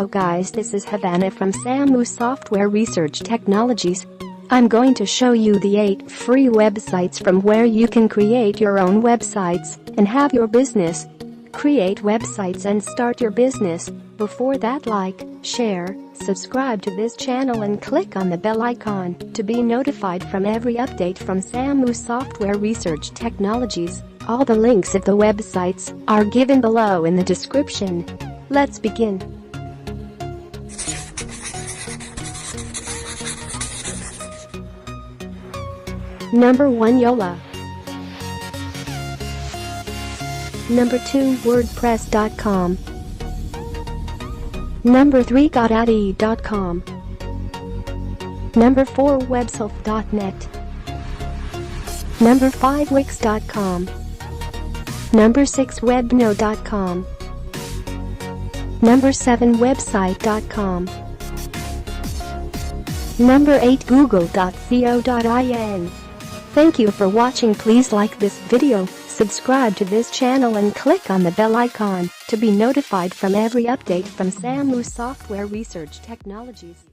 Hello guys, this is Havana from Sammu Software Research Technologies. I'm going to show you the 8 free websites from where you can create your own websites and have your business. Create websites and start your business. Before that, like, share, subscribe to this channel and click on the bell icon to be notified from every update from Sammu Software Research Technologies. All the links of the websites are given below in the description. Let's begin. Number 1, Yola. Number 2, WordPress.com. Number 3, GoDaddy.com. Number 4, Webself.net. Number 5, Wix.com. Number 6, Webno.com. Number 7, Website.com. Number 8, Google.co.in. Thank you for watching. Please like this video, subscribe to this channel and click on the bell icon to be notified from every update from Sammu Software Research Technologies.